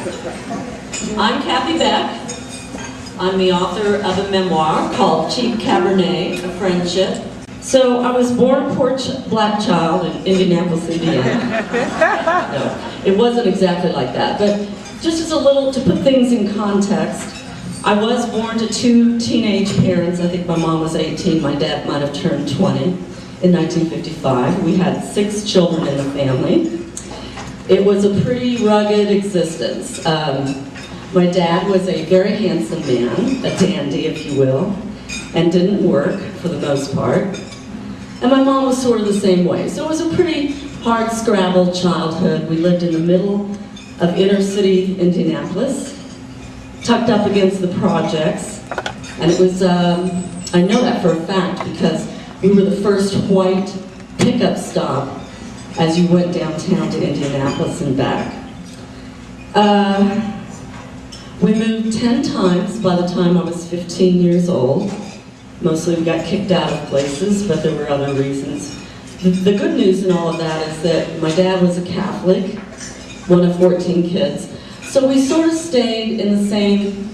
I'm Cathie Beck. I'm the author of a memoir called Cheap Cabernet, A Friendship. So I was born a poor black child in Indianapolis, Indiana. No, it wasn't exactly like that, but just as a little, to put things in context, I was born to two teenage parents. I think my mom was 18, my dad might have turned 20 in 1955. We had 6 children in the family. It was a pretty rugged existence. My dad was a very handsome man, a dandy if you will, and didn't work for the most part. And my mom was sort of the same way. So it was a pretty hard-scrabble childhood. We lived in the middle of inner city Indianapolis, tucked up against the projects. And it was, I know that for a fact because we were the first white pickup stop as you went downtown to Indianapolis and back. We moved 10 times by the time I was 15 years old. Mostly we got kicked out of places, but there were other reasons. The good news in all of that is that my dad was a Catholic, one of 14 kids. So we sort of stayed in the same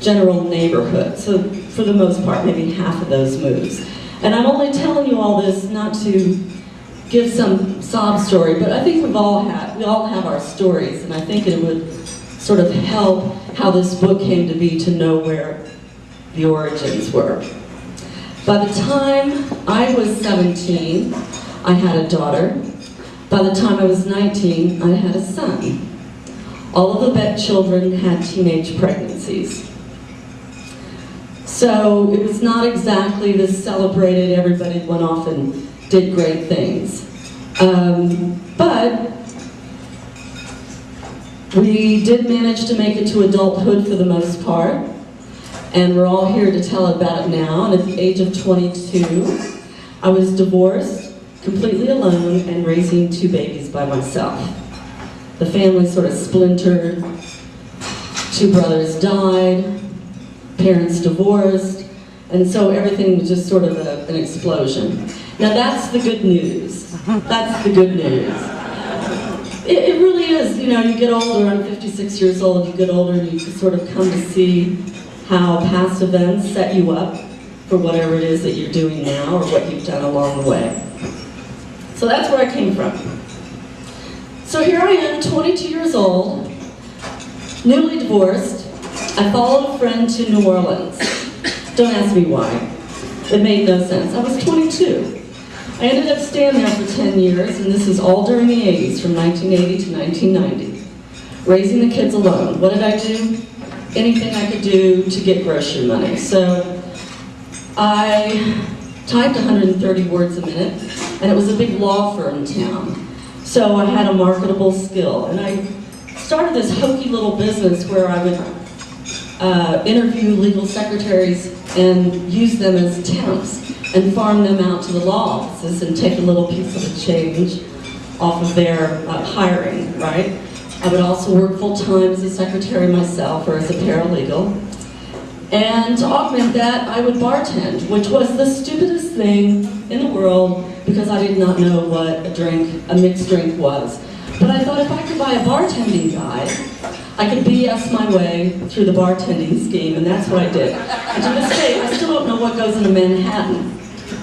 general neighborhood. So for the most part, maybe half of those moves. And I'm only telling you all this not to give some sob story, but I think we all have our stories, and I think it would sort of help how this book came to be to know where the origins were. By the time I was 17, I had a daughter. By the time I was 19, I had a son. All of the Beck children had teenage pregnancies. So it was not exactly this celebrated, everybody went off and did great things. But we did manage to make it to adulthood for the most part, and we're all here to tell about it now. And at the age of 22, I was divorced, completely alone, and raising 2 babies by myself. The family sort of splintered, 2 brothers died, parents divorced, and so everything was just sort of an explosion. Now that's the good news. That's the good news. It really is, you know, you get older, I'm 56 years old, you get older and you sort of come to see how past events set you up for whatever it is that you're doing now or what you've done along the way. So that's where I came from. So here I am, 22 years old, newly divorced. I followed a friend to New Orleans. Don't ask me why. It made no sense. I was 22. I ended up staying there for 10 years, and this is all during the 80s, from 1980 to 1990. Raising the kids alone. What did I do? Anything I could do to get grocery money. So I typed 130 words a minute, and it was a big law firm town. So I had a marketable skill, and I started this hokey little business where I would interview legal secretaries and use them as temps and farm them out to the law offices and take a little piece of the change off of their hiring, right? I would also work full-time as a secretary myself or as a paralegal. And to augment that, I would bartend, which was the stupidest thing in the world because I did not know what a mixed drink was. But I thought if I could buy a bartending guide, I could BS my way through the bartending scheme, and that's what I did. And to this day, I still don't know what goes in a Manhattan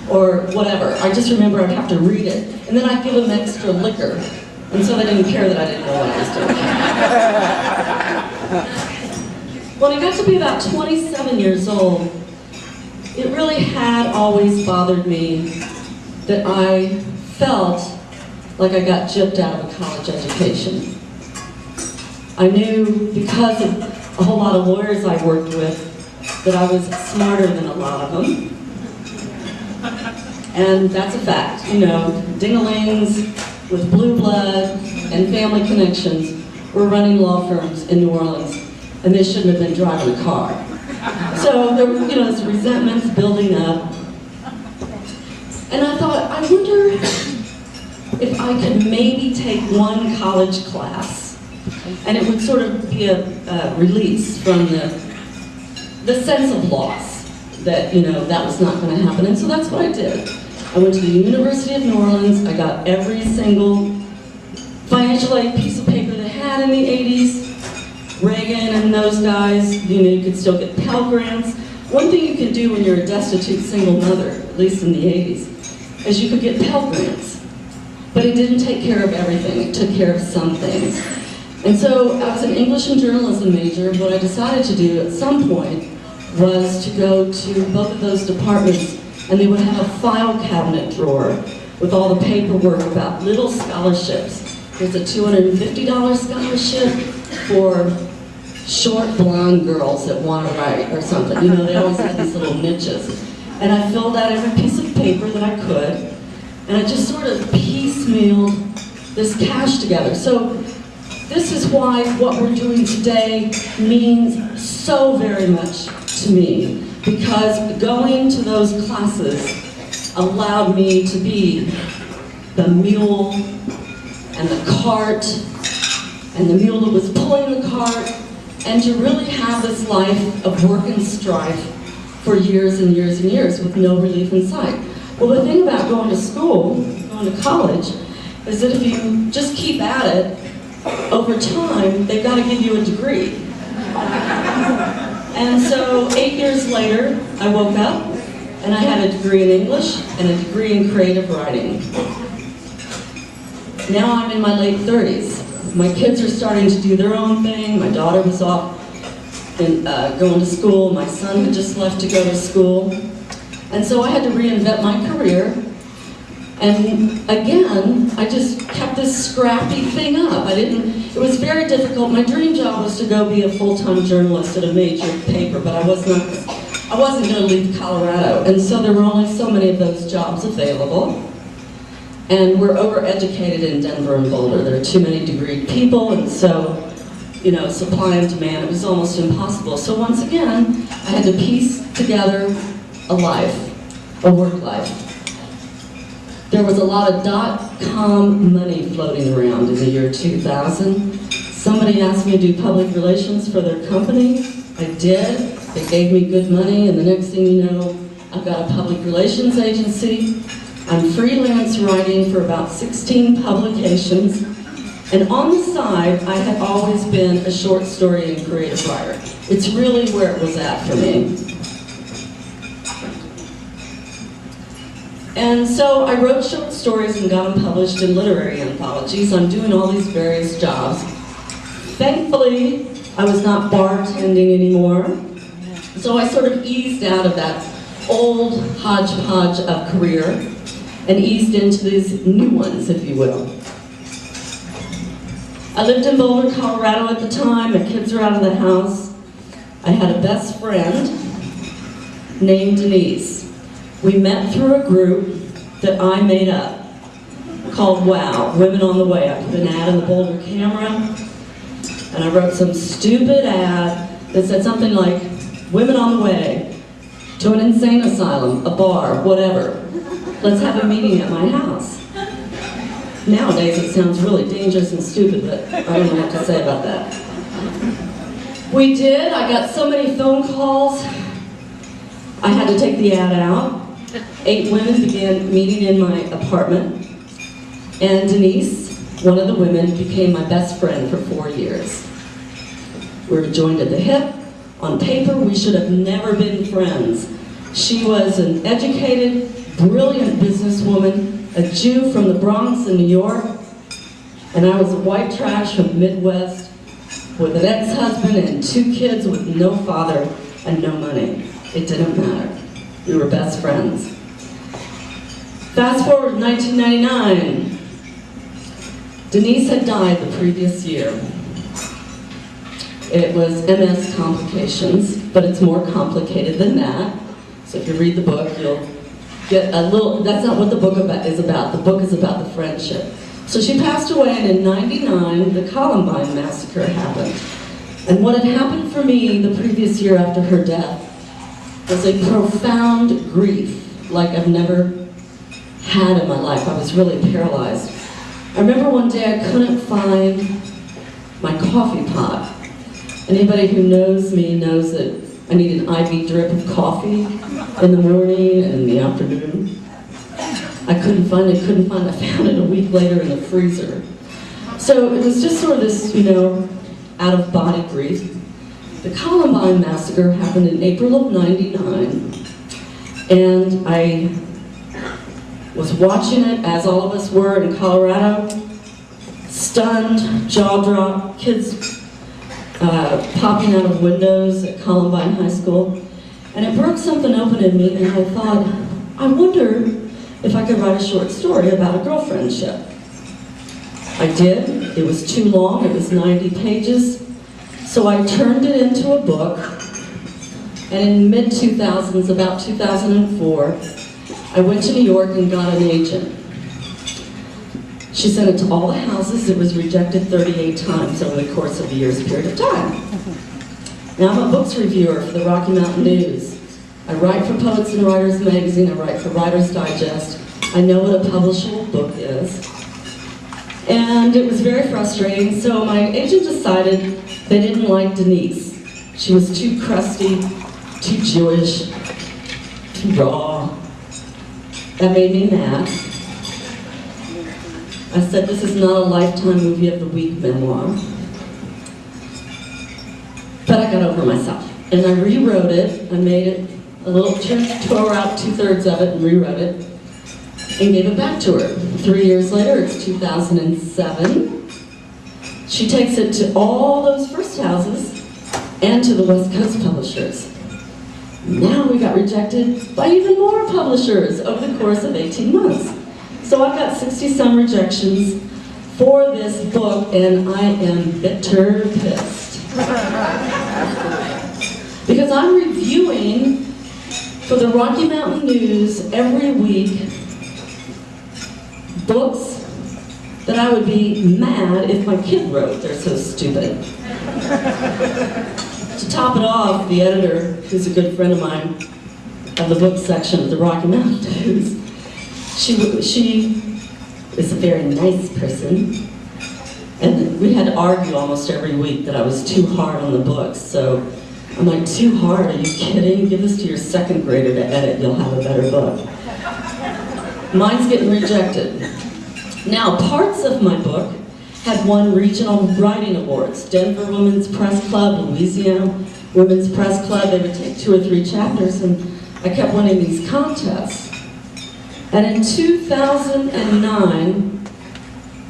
or whatever. I just remember I'd have to read it, and then I'd give them extra liquor, and so they didn't care that I didn't know what I was doing. When I got to be about 27 years old, it really had always bothered me that I felt like I got gypped out of a college education. I knew because of a whole lot of lawyers I worked with that I was smarter than a lot of them. And that's a fact. You know, ding-a-lings with blue blood and family connections were running law firms in New Orleans, and they shouldn't have been driving a car. So there was, you know, this resentment's building up. And I thought, I wonder if I could maybe take one college class and it would sort of be a release from the sense of loss that, you know, that was not going to happen. And so that's what I did. I went to the University of New Orleans. I got every single financial aid piece of paper they had in the 80s. Reagan and those guys, you know, you could still get Pell Grants. One thing you can do when you're a destitute single mother, at least in the 80s, is you could get Pell Grants. But it didn't take care of everything, it took care of some things. And so I was an English and journalism major. What I decided to do at some point was to go to both of those departments, and they would have a file cabinet drawer with all the paperwork about little scholarships. There's a $250 scholarship for short blonde girls that want to write or something. You know, they always had these little niches. And I filled out every piece of paper that I could, and I just sort of piecemealed this cash together. So this is why what we're doing today means so very much to me, because going to those classes allowed me to be the mule and the cart and the mule that was pulling the cart, and to really have this life of work and strife for years and years and years with no relief in sight. Well, the thing about going to school, going to college, is that if you just keep at it, over time, they've got to give you a degree. And so 8 years later, I woke up and I had a degree in English and a degree in creative writing. Now I'm in my late 30s. My kids are starting to do their own thing. My daughter was off and going to school. My son had just left to go to school. And so I had to reinvent my career. And again, I just kept this scrappy thing up. It was very difficult. My dream job was to go be a full-time journalist at a major paper, but I wasn't going to leave Colorado. And so there were only so many of those jobs available. And we're overeducated in Denver and Boulder. There are too many degreed people, and so, you know, supply and demand, it was almost impossible. So once again, I had to piece together a life, a work life. There was a lot of .com money floating around in the year 2000. Somebody asked me to do public relations for their company. I did. They gave me good money, and the next thing you know, I've got a public relations agency. I'm freelance writing for about 16 publications, and on the side, I had always been a short story and creative writer. It's really where it was at for me. And so I wrote short stories and got them published in literary anthologies. I'm doing all these various jobs. Thankfully, I was not bartending anymore, so I sort of eased out of that old hodgepodge of career and eased into these new ones, if you will. I lived in Boulder, Colorado at the time. My kids were out of the house. I had a best friend named Denise. We met through a group that I made up called WOW, Women on the Way. I put an ad in the Boulder Camera, and I wrote some stupid ad that said something like, "Women on the way to an insane asylum, a bar, whatever. Let's have a meeting at my house." Nowadays it sounds really dangerous and stupid, but I don't know what to say about that. We did. I got so many phone calls, I had to take the ad out. 8 women began meeting in my apartment, and Denise, one of the women, became my best friend for 4 years. We were joined at the hip. On paper, we should have never been friends. She was an educated, brilliant businesswoman, a Jew from the Bronx in New York, and I was a white trash from the Midwest with an ex-husband and 2 kids with no father and no money. It didn't matter. We were best friends. Fast forward to 1999. Denise had died the previous year. It was MS complications, but it's more complicated than that. So if you read the book, you'll get a little, that's not what the book is about. The book is about the friendship. So she passed away, and in '99, the Columbine massacre happened. And what had happened for me the previous year after her death was a profound grief like I've never had in my life. I was really paralyzed. I remember one day I couldn't find my coffee pot. Anybody who knows me knows that I need an IV drip of coffee in the morning and in the afternoon. I couldn't find it. I found it a week later in the freezer. So it was just sort of this, you know, out-of-body grief. The Columbine massacre happened in April of '99, and I was watching it, as all of us were in Colorado, stunned, jaw dropped, kids popping out of windows at Columbine High School. And it broke something open in me, and I thought, I wonder if I could write a short story about a girlfriendship. I did. It was too long. It was 90 pages. So I turned it into a book, and in mid-2000s, about 2004, I went to New York and got an agent. She sent it to all the houses. It was rejected 38 times over the course of a year's period of time. Now I'm a books reviewer for the Rocky Mountain News. I write for Poets and Writers magazine. I write for Writer's Digest. I know what a publishable book is. And it was very frustrating, so my agent decided they didn't like Denise. She was too crusty, too Jewish, too raw. That made me mad. I said, this is not a Lifetime Movie of the Week memoir. But I got over myself. And I rewrote it. I made it a little, tore out 2/3 of it and rewrote it. And gave it back to her. 3 years later, it's 2007. She takes it to all those first houses and to the West Coast publishers. Now we got rejected by even more publishers over the course of 18 months. So I've got 60-some rejections for this book, and I am bitter pissed. Because I'm reviewing for the Rocky Mountain News every week books that I would be mad if my kid wrote. They're so stupid. To top it off, the editor, who's a good friend of mine, of the book section of the Rocky Mountain News, she is a very nice person, and we had to argue almost every week that I was too hard on the books. So I'm like, too hard? Are you kidding? Give this to your second grader to edit. You'll have a better book. Mine's getting rejected. Now, parts of my book had won regional writing awards. Denver Women's Press Club, Louisiana Women's Press Club. They would take 2 or 3 chapters, and I kept winning these contests. And in 2009,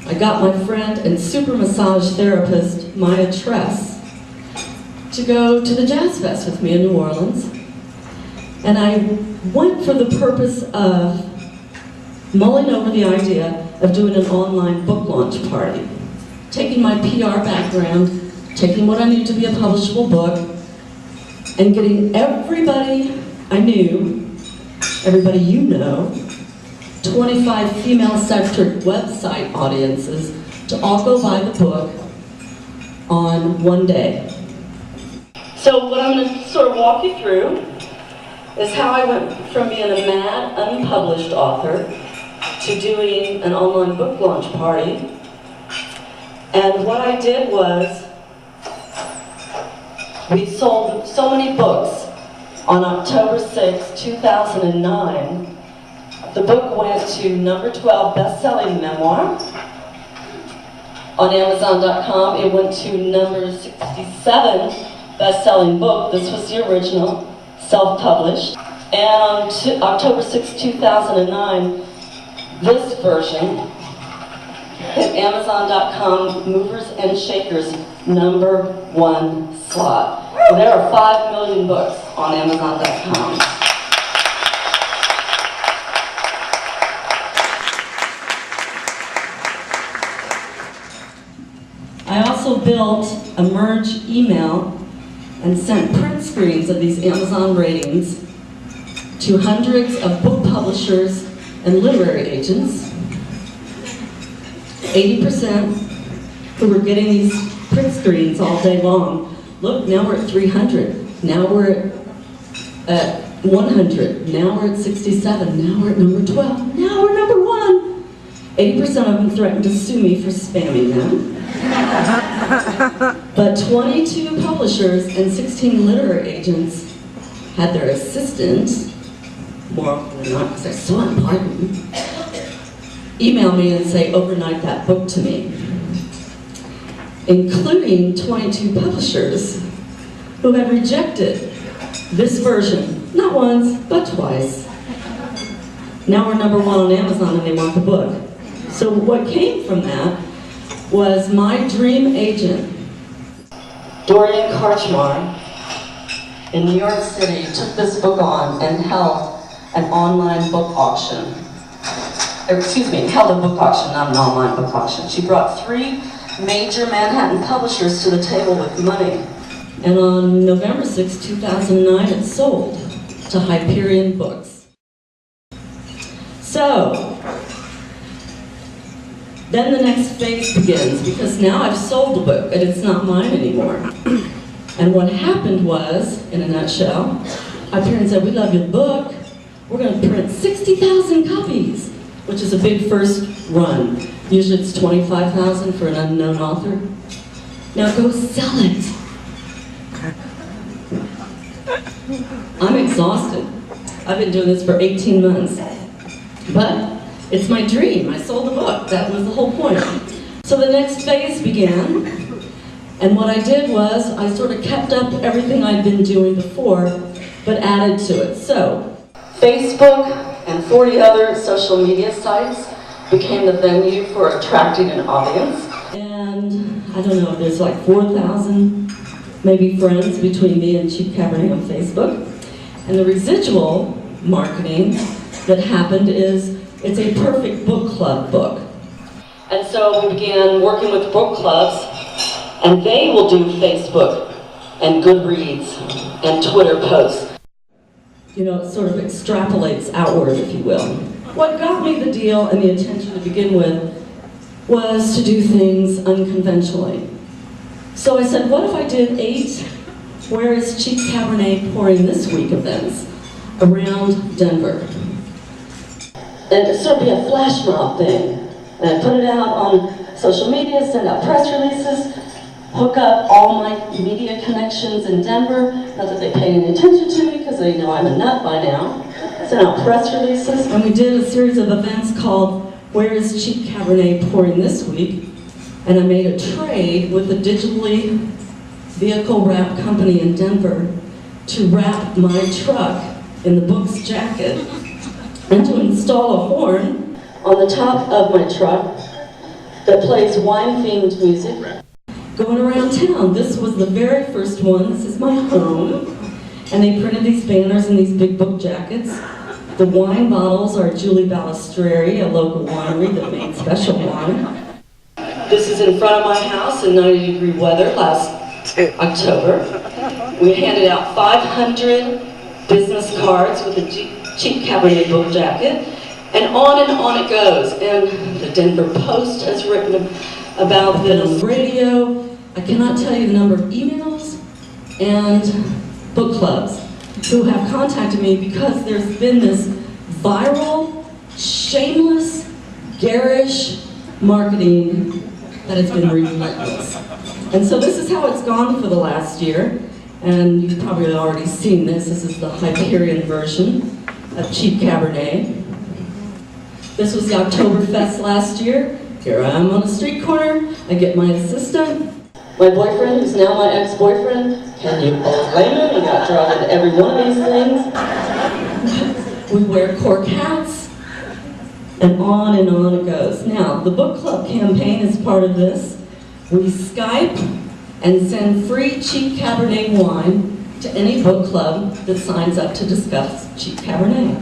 I got my friend and super massage therapist, Maya Tress, to go to the Jazz Fest with me in New Orleans. And I went for the purpose of mulling over the idea of doing an online book launch party. Taking my PR background, taking what I knew to be a publishable book, and getting everybody I knew, everybody you know, 25 female-centered website audiences to all go buy the book on one day. So what I'm going to sort of walk you through is how I went from being a mad, unpublished author to doing an online book launch party. And what I did was, we sold so many books on October 6, 2009. The book went to number 12 best-selling memoir. On Amazon.com, it went to number 67 best-selling book. This was the original, self-published. And on October 6, 2009, this version hit Amazon.com movers and shakers #1 slot. Well, there are 5 million books on Amazon.com. I also built a merge email and sent print screens of these Amazon ratings to hundreds of book publishers and literary agents. 80% who were getting these print screens all day long. Look, now we're at 300. Now we're at 100. Now we're at 67. Now we're at number 12. Now we're number 1. 80% of them threatened to sue me for spamming them. But 22 publishers and 16 literary agents had their assistants, more often than not, because they're so important, email me and say, overnight that book to me. including 22 publishers who had rejected this version, not once, but twice. Now we're #1 on Amazon and they want the book. So what came from that was my dream agent, Dorian Karchmar, in New York City, took this book on and held an online book auction. Held a book auction, not an online book auction. She brought 3 major Manhattan publishers to the table with money. And on November 6, 2009, it sold to Hyperion Books. So, then the next phase begins, because now I've sold the book and it's not mine anymore. And what happened was, in a nutshell, Hyperion said, "We love your book. We're going to print 60,000 copies," which is a big first run. Usually it's 25,000 for an unknown author. Now go sell it. I'm exhausted. I've been doing this for 18 months. But it's my dream. I sold the book. That was the whole point. So the next phase began. And what I did was, I sort of kept up everything I'd been doing before, but added to it. So, Facebook and 40 other social media sites became the venue for attracting an audience. And I don't know, there's like 4,000 maybe friends between me and Cheap Cabernet on Facebook. And the residual marketing that happened is, it's a perfect book club book. And so we began working with book clubs, and they will do Facebook and Goodreads and Twitter posts. You know, it sort of extrapolates outward, if you will. What got me the deal and the attention to begin with was to do things unconventionally. So I said, what if I did 8 Where is Cheap Cabernet Pouring This Week events around Denver? And it sort of be a flash mob thing. And I put it out on social media, send out press releases, hook up all my media connections in Denver. Not that they pay any attention to me because they know I'm a nut by now. Sent out press releases. And we did a series of events called Where is Cheap Cabernet Pouring This Week? And I made a trade with a digitally vehicle wrap company in Denver to wrap my truck in the book's jacket and to install a horn on the top of my truck that plays wine-themed music going around town. This was the very first one. This is my home. And they printed these banners in these big book jackets. The wine bottles are Julie Balistreri, a local winery that made special wine. This is in front of my house in 90-degree weather last October. We handed out 500 business cards with a Cheap Cabernet book jacket, and on it goes. And the Denver Post has written about this. Radio, I cannot tell you the number of emails and book clubs who have contacted me because there's been this viral, shameless, garish marketing that has been relentless. And so this is how it's gone for the last year. And you've probably already seen this. This is the Hyperion version of Cheap Cabernet. This was the Oktoberfest last year. Here I am on a street corner. I get my assistant, my boyfriend, who's now my ex-boyfriend. Can you blame him? He got drawn into every one of these things. We wear cork hats, and on it goes. Now, the book club campaign is part of this. We Skype and send free Cheap Cabernet wine to any book club that signs up to discuss Cheap Cabernet.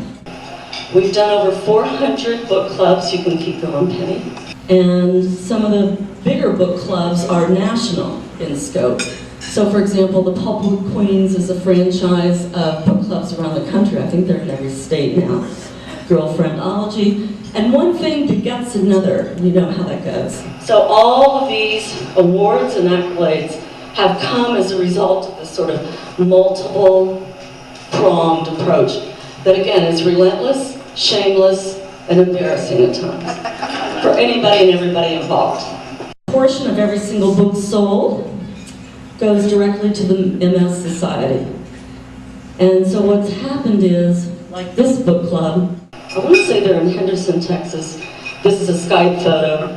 We've done over 400 book clubs. You can keep going, Penny. And some of the bigger book clubs are national in scope. So, for example, the Pulpwood Queens is a franchise of book clubs around the country. I think they're in every state now. Girlfriendology. And one thing begets another. You know how that goes. So all of these awards and accolades have come as a result of this sort of multiple-pronged approach that, again, is relentless, shameless, and embarrassing at times for anybody and everybody involved. A portion of every single book sold goes directly to the MS Society. And so what's happened is, like this book club, I want to say they're in Henderson, Texas. This is a Skype photo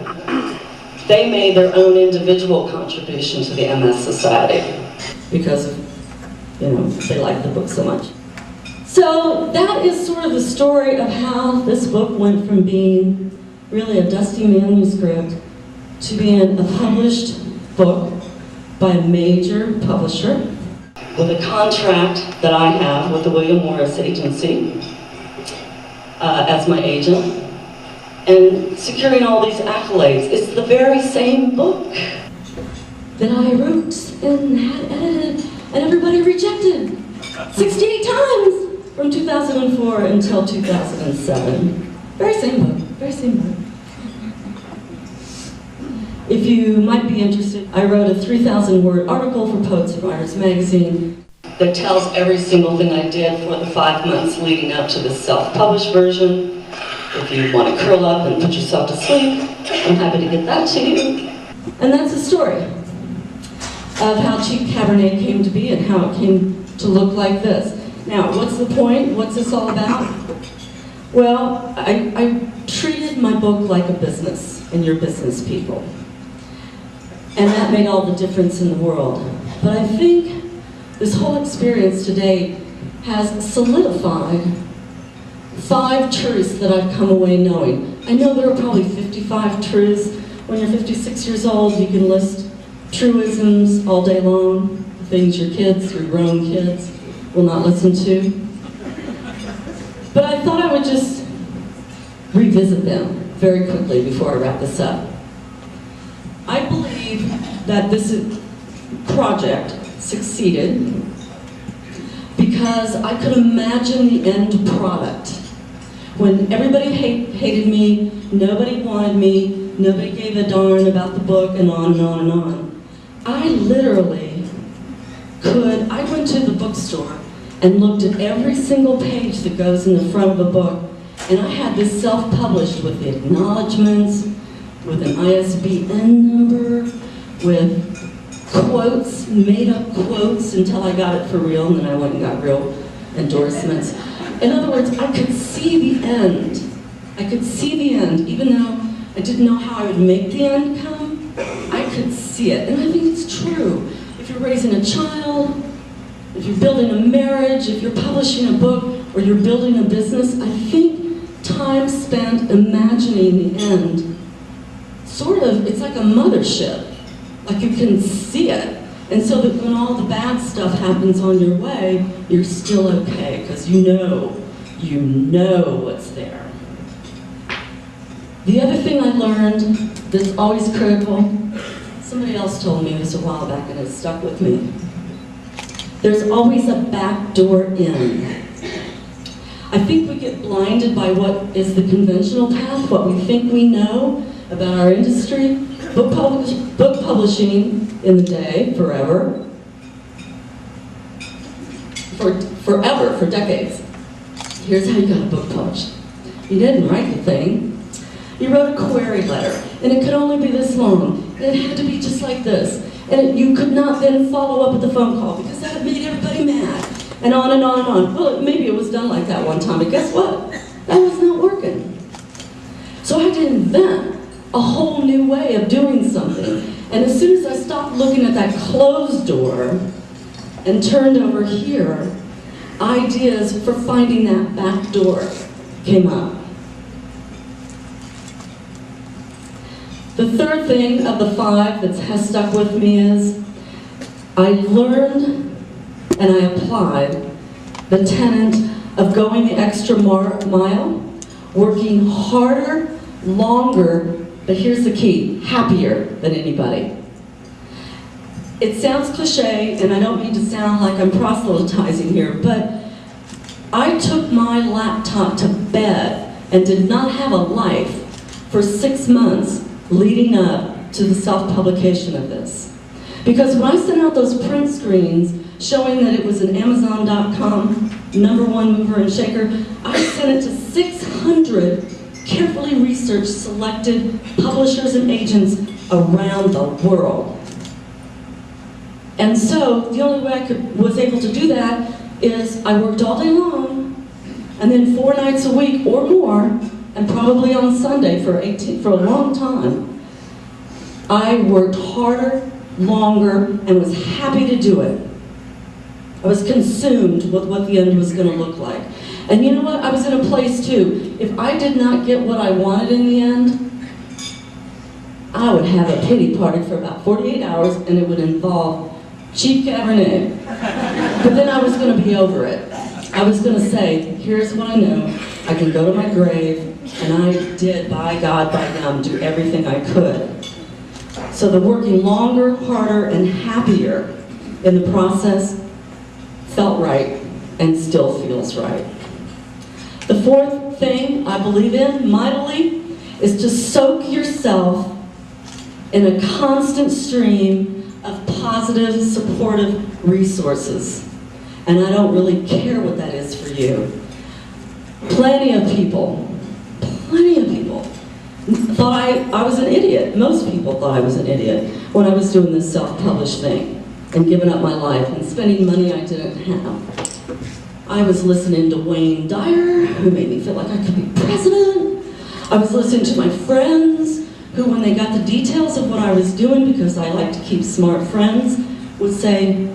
they made their own individual contribution to the MS Society because, they liked the book so much. So that is sort of the story of how this book went from being really a dusty manuscript to being a published book by a major publisher with a contract that I have with the William Morris Agency as my agent, and securing all these accolades. It's the very same book that I wrote and had edited and everybody rejected 68 times from 2004 until 2007. Very same book, very same book. If you might be interested, I wrote a 3,000-word article for Poets and Writers magazine that tells every single thing I did for the 5 months leading up to this self-published version. If you want to curl up and put yourself to sleep, I'm happy to get that to you. And that's the story of how Cheap Cabernet came to be and how it came to look like this. Now, what's the point? What's this all about? Well, I treated my book like a business, and you're business people. And that made all the difference in the world. But I think this whole experience today has solidified 5 truths that I've come away knowing. I know there are probably 55 truths. When you're 56 years old, you can list truisms all day long, things your kids, your grown kids, will not listen to. But I thought I would just revisit them very quickly before I wrap this up. I believe that this project succeeded because I could imagine the end product. When everybody hated me, nobody wanted me, nobody gave a darn about the book, and on and on and on. I literally I went to the bookstore and looked at every single page that goes in the front of a book, and I had this self-published with the acknowledgments, with an ISBN number, with quotes, made-up quotes until I got it for real, and then I went and got real endorsements. In other words, I could see the end. I could see the end, even though I didn't know how I would make the end come. I could see it, and I think it's true. If you're raising a child, if you're building a marriage, if you're publishing a book, or you're building a business, I think time spent imagining the end, it's like a mothership. Like you can see it. And so that when all the bad stuff happens on your way, you're still okay, because you know what's there. The other thing I learned that's always critical, somebody else told me this a while back and it stuck with me. There's always a back door in. I think we get blinded by what is the conventional path, what we think we know about our industry. Book publishing in the day, forever, for decades. Here's how you got a book published. You didn't write the thing. You wrote a query letter, and it could only be this long, and it had to be just like this. And you could not then follow up with a phone call because that would make everybody mad, and on and on and on. Well, maybe it was done like that one time, but guess what? That was not working. So I had to invent a whole new way of doing something. And as soon as I stopped looking at that closed door and turned over here, ideas for finding that back door came up. The third thing of the 5 that has stuck with me is I learned and I applied the tenet of going the extra mile, working harder, longer, but here's the key, happier than anybody. It sounds cliche, and I don't mean to sound like I'm proselytizing here, but I took my laptop to bed and did not have a life for 6 months leading up to the self-publication of this. Because when I sent out those print screens showing that it was an Amazon.com #1 mover and shaker, I sent it to 600 carefully researched, selected publishers and agents around the world. And so the only way I was able to do that is I worked all day long, and then 4 nights a week or more, and probably on Sunday for a long time, I worked harder, longer, and was happy to do it. I was consumed with what the end was going to look like. And you know what? I was in a place too. If I did not get what I wanted in the end, I would have a pity party for about 48 hours, and it would involve Cheap Cabernet. But then I was going to be over it. I was going to say, here's what I know. I can go to my grave, and I did, by God, by them, do everything I could. So the working longer, harder, and happier in the process felt right and still feels right. The fourth thing I believe in mightily is to soak yourself in a constant stream of positive, supportive resources. And I don't really care what that is for you. Plenty of people thought I was an idiot. Most people thought I was an idiot when I was doing this self-published thing and giving up my life and spending money I didn't have. I was listening to Wayne Dyer, who made me feel like I could be president. I was listening to my friends, who when they got the details of what I was doing, because I like to keep smart friends, would say,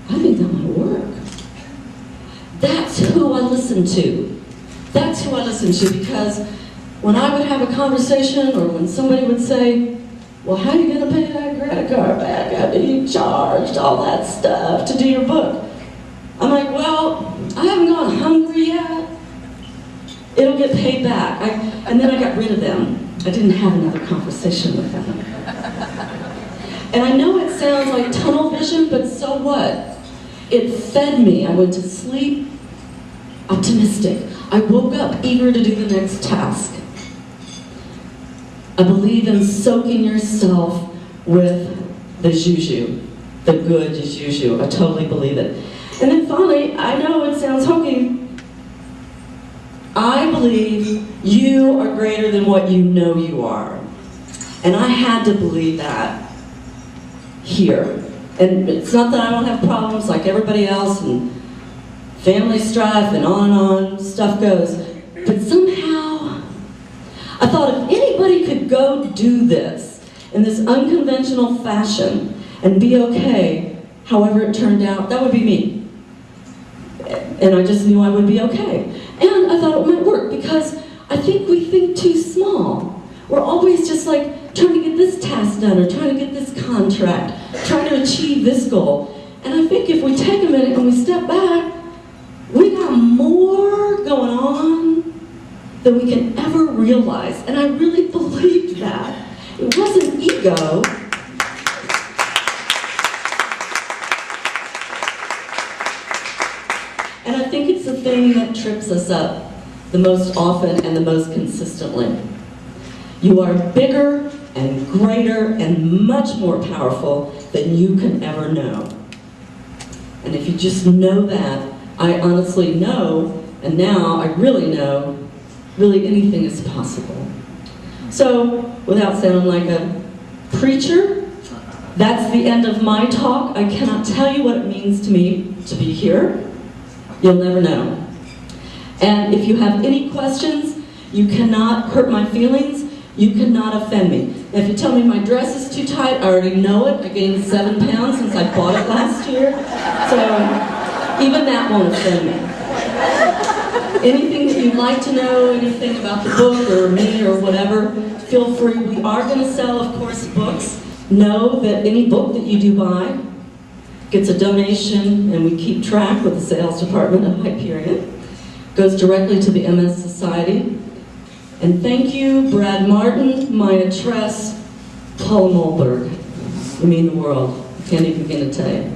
I think that might work. That's who I listened to. That's who I listened to, because when I would have a conversation, or when somebody would say, well, how are you going to pay that credit card back after you charged all that stuff to do your book? I'm like, well, I haven't gone hungry yet. It'll get paid back. And then I got rid of them. I didn't have another conversation with them. And I know it sounds like tunnel vision, but so what? It fed me. I went to sleep optimistic. I woke up eager to do the next task. I believe in soaking yourself with the juju, the good juju. I totally believe it. And then finally, I know it sounds hokey, I believe you are greater than what you know you are. And I had to believe that here. And it's not that I don't have problems like everybody else, and family strife and on stuff goes. But somehow, I thought if anybody could go do this in this unconventional fashion and be okay, however it turned out, that would be me. And I just knew I would be okay. And I thought it might work, because I think we think too small. We're always just like trying to get this task done, or trying to get this contract, trying to achieve this goal. And I think if we take a minute and we step back, we got more going on than we can ever realize. And I really believed that. It wasn't ego. And I think it's the thing that trips us up the most often and the most consistently. You are bigger and greater and much more powerful than you can ever know. And if you just know that, I honestly know, and now I really know, really anything is possible. So, without sounding like a preacher, that's the end of my talk. I cannot tell you what it means to me to be here. You'll never know. And if you have any questions, you cannot hurt my feelings, you cannot offend me. Now, if you tell me my dress is too tight, I already know it. I gained 7 pounds since I bought it last year. So even that won't offend me. Anything that you'd like to know, anything about the book or me or whatever, feel free. We are going to sell, of course, books. Know that any book that you do buy gets a donation, and we keep track with the sales department of Hyperion. Goes directly to the MS Society. And thank you, Brad Martin, Maya Tress, Paul Mulberg. You mean the world. I can't even begin to tell you.